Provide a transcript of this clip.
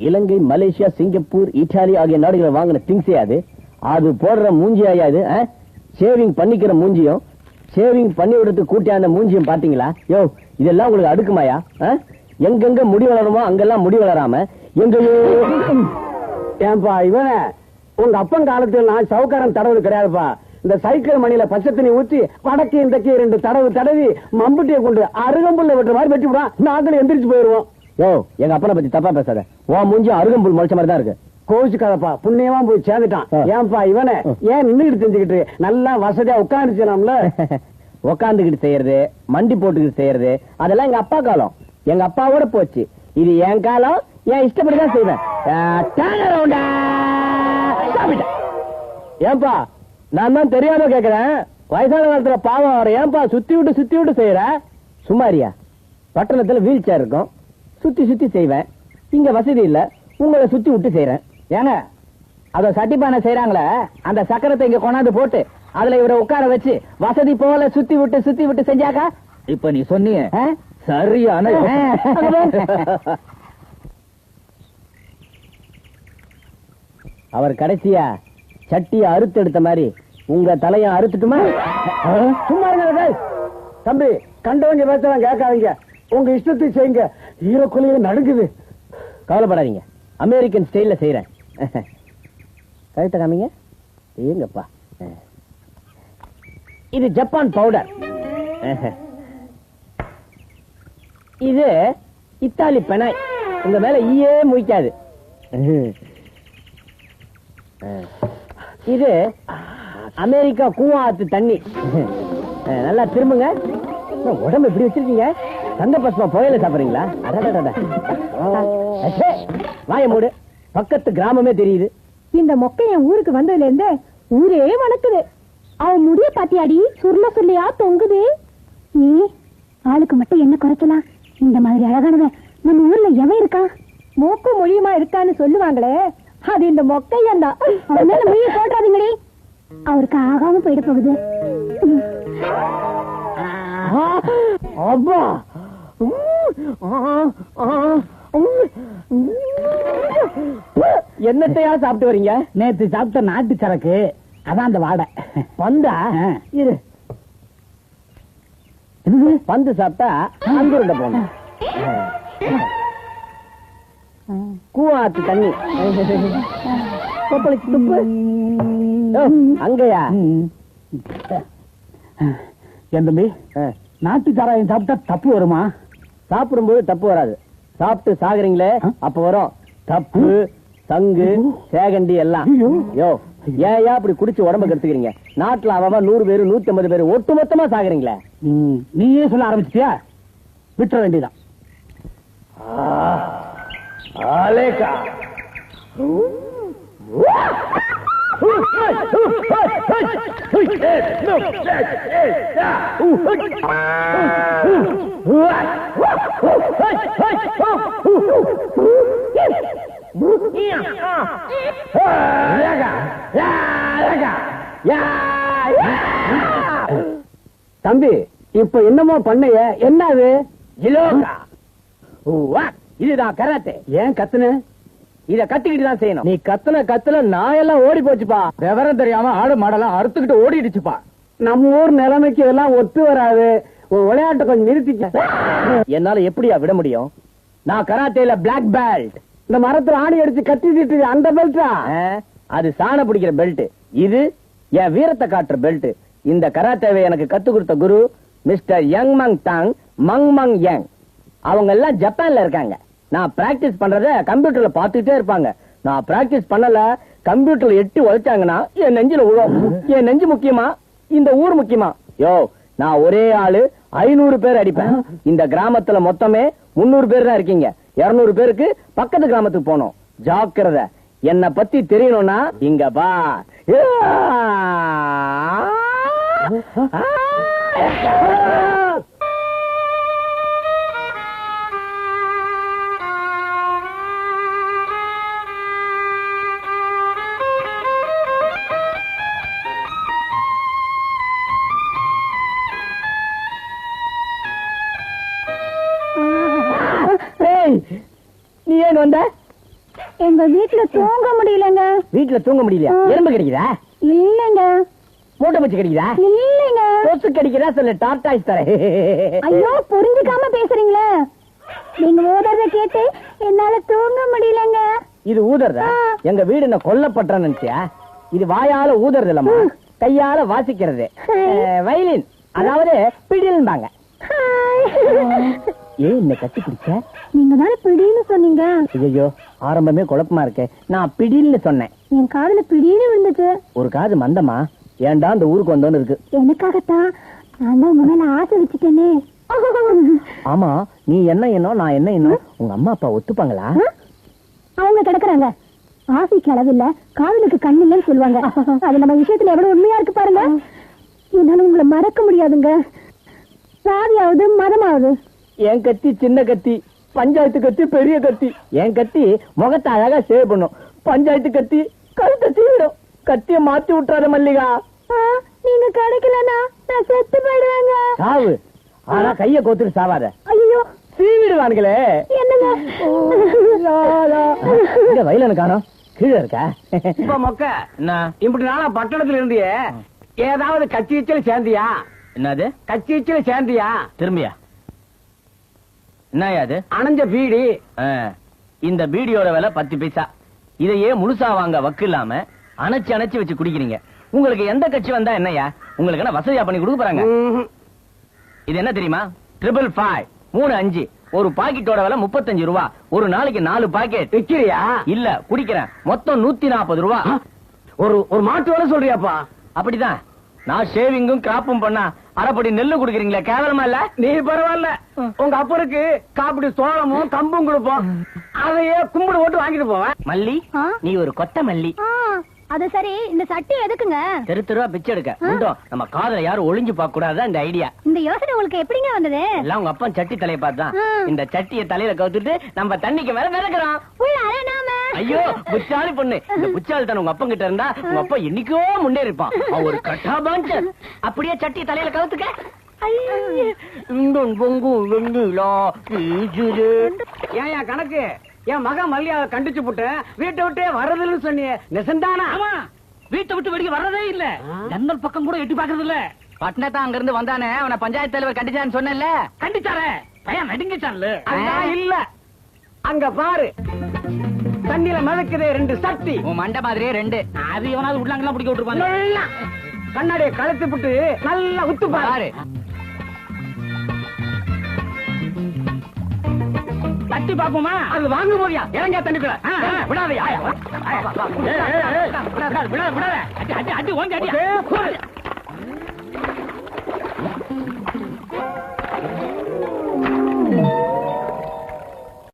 இலங்கை, Malaysia, Singapore, Italy ஆகிய நாடுகளை வாங்கின திங்ஸே அது போடுற மூஞ்சியா இது? ஷேவிங் பண்ணிக்கிற மூஞ்சியும் ஷேவிங் பண்ணி விடுறதுக்கு கூட்டியாந்த மூஞ்சியும் பாத்தீங்களா? யோ, இதெல்லாம் உங்களுக்கு அடுக்குமாயா? எங்கெங்க முடி வளருமோ அங்கெல்லாம் முடி வளராம எங்கேயோ. ஏன்பா இவன உங்க அப்பன் காலத்துல நான் சவுக்காரன் தடவு கிடையாதுப்பா. இந்த சைக்கிள் மணியில பச்சை தண்ணி ஊற்றி வடக்கு இந்தக்கு 2 தடவு தடவி மம்புட்டியை கொண்டு அருகம்புல்ல வெட்டுற மாதிரி வெட்டி விடுவான். நாங்களும் எந்திரிச்சு போயிருவோம். யோ, எங்க அப்பனை பத்தி தப்பா பேசாத. உன் மூஞ்சி அருகம்புல் முளைச்ச மாதிரி தான் இருக்கு. கோவிச்சுக்காதப்பா, புண்ணியமா போய் சேர்ந்துட்டான். ஏன்பா இவன ஏன் நின்னுகிட்டு செஞ்சுக்கிட்டு நல்லா வசதியா உட்காந்துச்சு நம்மள. உட்காந்துக்கிட்டு செய்யறது, மண்டி போட்டுக்கிட்டு செய்யறது அதெல்லாம் எங்க அப்பா காலம். எங்க அப்பாவோட போச்சு. இது என் காலம். என் இஷ்டப்படிதான் செய்வேன். ஏன்பா, நான் தான் தெரியாம கேக்குறேன். வயசான காலத்துல பாவம் வர ஏன்பா சுத்தி விட்டு செய்யற? சும்மாரியா? பட்டணத்துல வீல் சேர் இருக்கும், சுத்தி சுத்தி செய்வேன். இங்க வசதி இல்ல, உங்களை சுத்தி விட்டு செய்யறேன். ஏங்க, அத சட்டிப்பானை செய்யறாங்களே, அந்த சக்கரத்தை இங்க கொண்டாந்து போட்டு அதுல இவரை உட்கார வச்சு வசதி போல சுத்தி விட்டு செஞ்சாக்கா? இப்ப நீ சொன்னீங்க சரியான. அவர் கடைசியா சட்டிய அறுத்து எடுத்த மாதிரி உங்க தலைய அறுத்துட்டுமா? சும்மா இருங்க தம்பி, கண்டவங்க பேசலாம் கேட்காதீங்க. உங்க இஷ்டத்தை செய்யுங்க. ஈரக்குலையில நடுங்குது. கவலைப்படாதீங்க, அமெரிக்கன் ஸ்டைல்ல செய்யறேன். கழுத்த காமிங்க. ஏங்கப்பா, இது ஜப்பான் பவுடர். இது இத்தாலி பெனாய். உங்க மேல ஈயே முழிக்காது. இது அமெரிக்கா கூவாத்து தண்ணி. நல்லா திரும்புங்க. உடம்பு எப்படி வச்சிருக்கீங்க? தங்க பசுமா புகையில சாப்பிடுறீங்களா? வாய மூடு, பக்கத்து கிராமமே தெரியுது. இந்த மொக்கை என் ஊருக்கு வந்ததுல இருந்து ஊரே வணக்குது. அவன் முடிய பாத்தியாடி, சுருள சுருளையா தொங்குது. நீ ஆளுக்கு மட்டும் என்ன குறைக்கலாம்? இந்த மாதிரி அழகானவன் நம்ம ஊர்ல எவன் இருக்கா? மூக்கு மொழியுமா இருக்கான்னு சொல்லுவாங்களே, அது இந்த மொக்கையன் தான். அதனால மொழிய போட்டாதீங்கடி, அவருக்கு ஆகாம போயிட போகுது. அப்பா, என்னத்தையா சாப்பிட்டு வரீங்க? நேத்து சாப்பிட்ட நாட்டு சரக்கு, அதான் அந்த வாடை. பந்தா இரு. பந்து சாப்பிட்டா அங்குருண்ட போன கூவாத்து தண்ணி. துப்பு அங்கயா? என் தம்பி, நாட்டு சாராயம் சாப்பிட்டா தப்பு வருமா? சாப்பிடும்போது தப்பு வராது. சாப்பிட்டு சாகுறீங்களே அப்ப வரும் தப்பு, சங்கு, சேகண்டி எல்லாம். யோ, ஏன் அப்படி குடிச்சு உடம்பு கெடுத்துக்கிறீங்க? நாட்டுல அவன் 100 பேரு 150 பேரு ஒட்டுமொத்தமா சாகுறீங்களே. நீயே சொல்ல ஆரம்பிச்சிட்டியா? விட்டுற வேண்டியதான். தம்பி, இப்ப என்னமோ பண்ணைய? என்ன அது? இதுதான் கராத்தே. ஏன் கத்துன? இத கத்துக்கிட்டு தான் செய்யணும். நீ கத்துல நாயெல்லாம் ஓடி போச்சுப்பா. விவரம் தெரியாம ஆடு மாடெல்லாம் அறுத்துக்கிட்டு ஓடிடுச்சுப்பா. நம்ம ஊர் நிலைமைக்கு இதெல்லாம் ஒத்து வராது. ஒரு விளையாட்டை கொஞ்சம் நிறுத்திக்க. என்னால எப்படியா விட முடியும்? நான் கராத்தேல பிளாக் பெல்ட். இந்த மரத்துல ஆணி அடிச்சு கத்திட்டு அந்த பெல்ட்டா? அது சாண பிடிக்கிற பெல்ட். இது என் வீரத்தை காட்டுற பெல்ட். இந்த கராத்தேவை எனக்கு கத்து கொடுத்த குரு மிஸ்டர் யங் மங் டாங் மங் மங் யங். அவங்க எல்லாம் ஜப்பான்ல இருக்காங்க. நான் பிராக்டிஸ் பண்றத கம்ப்யூட்டர்ல பாத்துட்டே இருப்பாங்க. நான் பிராக்டிஸ் பண்ணல, கம்ப்யூட்டர்ல எட்டி உழைச்சாங்கன்னா என் நெஞ்சில விழும். என் நெஞ்சு முக்கியமா, இந்த ஊர் முக்கியமா? யோ, நான் ஒரே ஆளு 500 பேர் அடிப்பேன். இந்த கிராமத்துல மொத்தமே 300 பேர் தான் இருக்கீங்க. 200 பேருக்கு பக்கத்து கிராமத்துக்கு போனோம். ஜாக்கிரதை. என்ன பத்தி தெரியணும்னா இங்க பா. நீ ஏன் வந்த? எங்க வீட்டுல தூங்க முடியலங்க. வீட்டுல தூங்க முடியல? எறும்பு கிடைக்குதா? இல்லைங்க. மூட்டை பூச்சி கிடைக்குதா? இல்லைங்க. கொசு கிடைக்குதா? சொல்லு, டார்டாய்ஸ் தரேன். ஐயோ, புரிஞ்சுக்காம பேசுறீங்களே. நீங்க ஊதறத கேட்டு என்னால தூங்க முடியலங்க. இது ஊதறதா? எங்க வீடு என்ன கொல்லப்பட்டன்னு நினைச்சியா? இது வாயால ஊதறது இல்லம்மா, கையால வாசிக்கிறது. வயலின், அதாவது பிடில்பாங்க. ஏன் என்ன கட்டி பிடிச்ச? நீங்க தானே பிடின்னு சொன்னீங்க. ஐயோ, ஆரம்பமே குழப்பமா இருக்கு. நான் பிடில்னு சொன்னேன். என் காதுல பிடின்னு விழுந்துச்சு. ஒரு காது மந்தமா, ஏன்டா இந்த ஊருக்கு வந்தோன்னு இருக்கு. எனக்காகத்தான். நான் தான் உங்க மேல ஆசை வச்சுட்டேனே. ஆமா, நீ என்ன இன்னும், நான் என்ன இன்னும், உங்க அம்மா அப்பா ஒத்துப்பாங்களா? அவங்க கிடக்குறாங்க. ஆசைக்கு அளவில்ல, காதலுக்கு கண்ணில்லன்னு சொல்லுவாங்க. அது நம்ம விஷயத்துல எவ்வளவு உண்மையா இருக்கு பாருங்க. என்னால உங்களை மறக்க முடியாதுங்க. சாதியாவது மதமாவது. என் கத்தி சின்ன கத்தி, பஞ்சாயத்து கத்தி பெரிய கத்தி. என் கத்தி முகத்தை அழகா சேவ் பண்ணும், பஞ்சாயத்து கத்தி கழுத்தை சீவிடும். கத்திய மாத்தி விட்டுறாத மல்லிகா. நீங்க கிடைக்கலன்னா நான் செத்து போயிடுவேங்க. சாவு, ஆனா கைய கோத்துட்டு சாவாத. ஐயோ, சீவிடுவானுங்களே. என்னங்க வயலனு காணோம், கீழே இருக்கா? இப்ப மொக்க இப்படி நாளா பட்டணத்துல இருந்தியே, ஏதாவது கட்சி வச்சல சேர்ந்தியா? என்னது கட்சி வச்சல சேர்ந்தியா? திரும்பியா? என்னயா அது? அணைஞ்ச பீடி. இந்த பீடியோட விலை 10 பைசா. இதையே முழுசா வாங்க வக்கு இல்லாம அணைச்சு அணைச்சு வச்சு குடிக்கிறீங்க. உங்களுக்கு எந்த கட்சி வந்தா என்னையா? உங்களுக்கு என்ன வசதியா பண்ணி கொடுக்க போறாங்க? இது என்ன தெரியுமா? 555 35. ஒரு பாக்கெட்டோட விலை 35 ரூபா. ஒரு நாளைக்கு 4 பாக்கெட் விக்கிறியா? இல்ல, குடிக்கிறேன். மொத்தம் 140 ரூபா. ஒரு மாட்டு வேலை சொல்றியாப்பா? அப்படிதான். நான் ஷேவிங்கும் கிராப்பும் பண்ணா அரைப்படி நெல்லு குடுக்கறீங்களே, கேவலமா இல்ல? நீ பரவாயில்ல, உங்க அப்பருக்கு காப்படி சோளமும் கம்பும் கொடுப்போம். அதையே கும்பிடு போட்டு வாங்கிட்டு போவேன். மல்லி, நீ ஒரு கொத்த மல்லி. அது சரி, இந்த சட்டி எதுக்குங்க? தெரு தெருவா பிச்சை எடுக்க. உண்டோ, நம்ம காதல யாரும் ஒளிஞ்சு பார்க்க கூடாது. இந்த ஐடியா, இந்த யோசனை உங்களுக்கு எப்படிங்க வந்தது? எல்லாம் உங்க அப்பா சட்டி தலையை பார்த்தான். இந்த சட்டியை தலையில கவுத்துட்டு நம்ம தண்ணிக்கு மேல மிதக்குறான். ஐயோ, புச்சாலி பொண்ணு. இந்த புச்சாலி தான் உங்க அப்பா கிட்ட இருந்தா உங்க அப்பா என்னைக்கோ முன்னேறிப்பான். அவன் ஒரு கட்டா பாஞ்சர். அப்படியே சட்டி தலையில கவுத்துக்க. ஏன் கணக்கு? என் மகன் மல்லியாவை கண்டிச்சு போட்டு வீட்டை விட்டே வர்றதுன்னு சொன்னியே, நெசந்தானா? வீட்டை விட்டு வெளியே வர்றதே இல்ல. ஜன்னல் பக்கம் கூட எட்டி பாக்குறது இல்ல. பட்னத்தா அங்க இருந்து வந்தானே, அவனை பஞ்சாயத்து தலைவர் கண்டிச்சான்னு சொன்னேன்ல. கண்டிச்சாரே, பையன் நடுங்கிச்சான்ல. அதான் இல்ல, அங்க பாரு, தண்ணியில மிதக்குதே 2 சட்டி. உன் மண்டை மாதிரியே 2. அது எவனாவது உள்ளாங்கலாம் பிடிக்க விட்டுருப்பாங்க. நல்லா கண்ணாடியை கழுத்து போட்டு நல்லா உத்து பாரு. தட்டி பாப்போமா? அது வாங்க போறியா? இறங்க தண்ணிக்குள்ள. விடாதையா? விடாத, விடாத. அடி, அடி, அடி, ஓங்கி அடி.